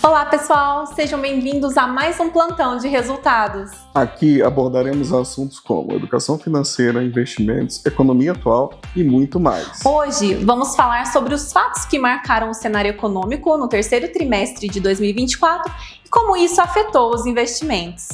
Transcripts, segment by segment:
Olá pessoal, sejam bem-vindos a mais um plantão de resultados. Aqui abordaremos assuntos como educação financeira, investimentos, economia atual e muito mais. Hoje vamos falar sobre os fatos que marcaram o cenário econômico no terceiro trimestre de 2024 e como isso afetou os investimentos.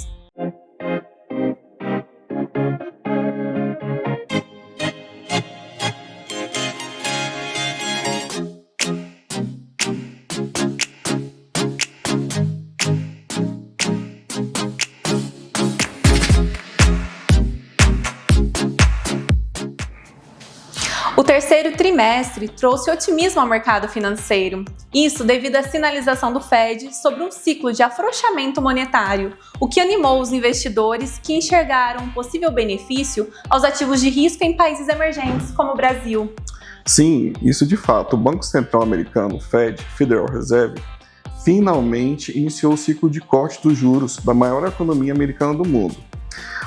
O terceiro trimestre trouxe otimismo ao mercado financeiro. Isso devido à sinalização do Fed sobre um ciclo de afrouxamento monetário, o que animou os investidores que enxergaram um possível benefício aos ativos de risco em países emergentes como o Brasil. Sim, isso de fato. O Banco Central Americano, Fed, Federal Reserve, finalmente iniciou o ciclo de corte dos juros da maior economia americana do mundo.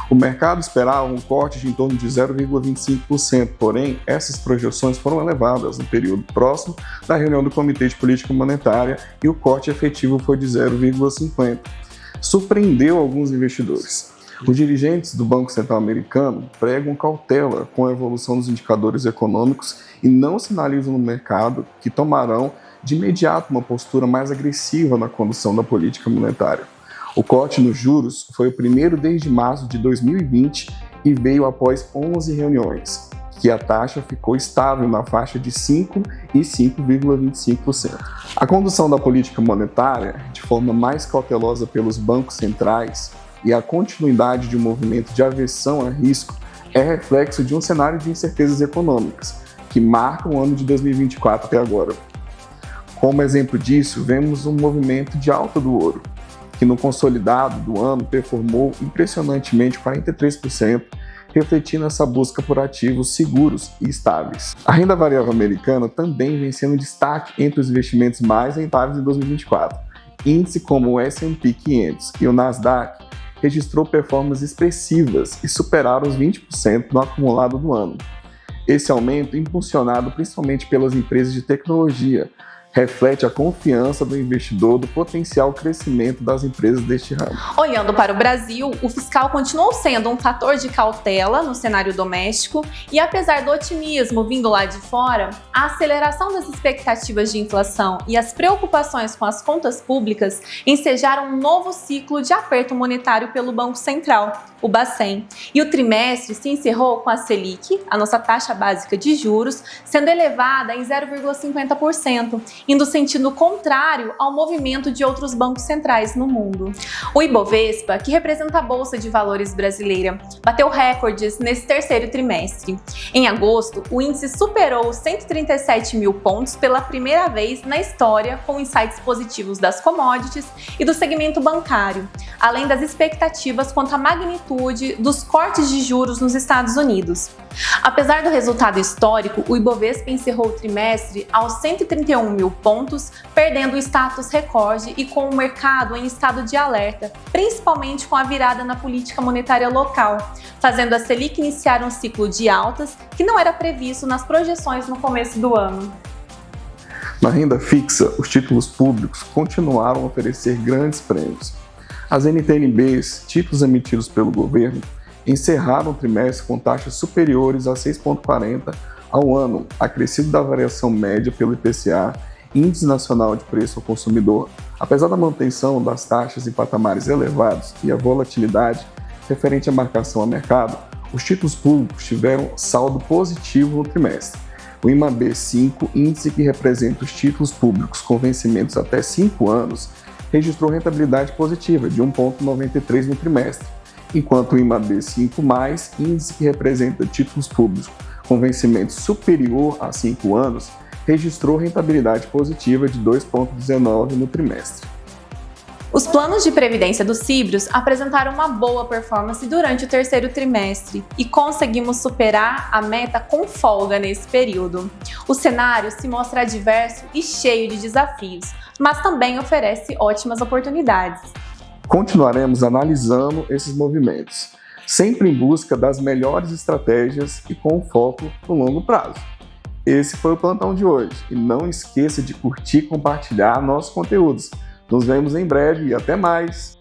O mercado esperava um corte de em torno de 0,25%, porém, essas projeções foram elevadas no período próximo da reunião do Comitê de Política Monetária e o corte efetivo foi de 0,50%. Surpreendeu alguns investidores. Os dirigentes do Banco Central Americano pregam cautela com a evolução dos indicadores econômicos e não sinalizam no mercado que tomarão de imediato uma postura mais agressiva na condução da política monetária. O corte nos juros foi o primeiro desde março de 2020 e veio após 11 reuniões, que a taxa ficou estável na faixa de 5% e 5,25%. A condução da política monetária, de forma mais cautelosa pelos bancos centrais, e a continuidade de um movimento de aversão a risco é reflexo de um cenário de incertezas econômicas, que marca o ano de 2024 até agora. Como exemplo disso, vemos um movimento de alta do ouro, que no consolidado do ano performou impressionantemente 43%, refletindo essa busca por ativos seguros e estáveis. A renda variável americana também vem sendo destaque entre os investimentos mais rentáveis em 2024. Índices como o S&P 500 e o Nasdaq registrou performances expressivas e superaram os 20% no acumulado do ano. Esse aumento, impulsionado principalmente pelas empresas de tecnologia, reflete a confiança do investidor do potencial crescimento das empresas deste ramo. Olhando para o Brasil, o fiscal continuou sendo um fator de cautela no cenário doméstico e, apesar do otimismo vindo lá de fora, a aceleração das expectativas de inflação e as preocupações com as contas públicas ensejaram um novo ciclo de aperto monetário pelo Banco Central, o Bacen. E o trimestre se encerrou com a Selic, a nossa taxa básica de juros, sendo elevada em 0,50%, indo sentido contrário ao movimento de outros bancos centrais no mundo. O Ibovespa, que representa a Bolsa de Valores brasileira, bateu recordes nesse terceiro trimestre. Em agosto, o índice superou os 137 mil pontos pela primeira vez na história, com insights positivos das commodities e do segmento bancário, além das expectativas quanto à magnitude dos cortes de juros nos Estados Unidos. Apesar do resultado histórico, o Ibovespa encerrou o trimestre aos 131 mil pontos, perdendo o status recorde e com o mercado em estado de alerta, principalmente com a virada na política monetária local, fazendo a Selic iniciar um ciclo de altas que não era previsto nas projeções no começo do ano. Na renda fixa, os títulos públicos continuaram a oferecer grandes prêmios. As NTN-Bs, títulos emitidos pelo governo, encerraram o trimestre com taxas superiores a 6,40% ao ano, acrescido da variação média pelo IPCA, Índice Nacional de Preço ao Consumidor. Apesar da manutenção das taxas em patamares elevados e a volatilidade referente à marcação a mercado, os títulos públicos tiveram saldo positivo no trimestre. O IMAB5, índice que representa os títulos públicos com vencimentos até 5 anos, registrou rentabilidade positiva de 1,93% no trimestre, enquanto o IMAB5+, índice que representa títulos públicos com vencimento superior a 5 anos, registrou rentabilidade positiva de 2,19% no trimestre. Os planos de previdência dos Síbrios apresentaram uma boa performance durante o terceiro trimestre e conseguimos superar a meta com folga nesse período. O cenário se mostra adverso e cheio de desafios, mas também oferece ótimas oportunidades. Continuaremos analisando esses movimentos, sempre em busca das melhores estratégias e com foco no longo prazo. Esse foi o plantão de hoje e não esqueça de curtir e compartilhar nossos conteúdos. Nos vemos em breve e até mais!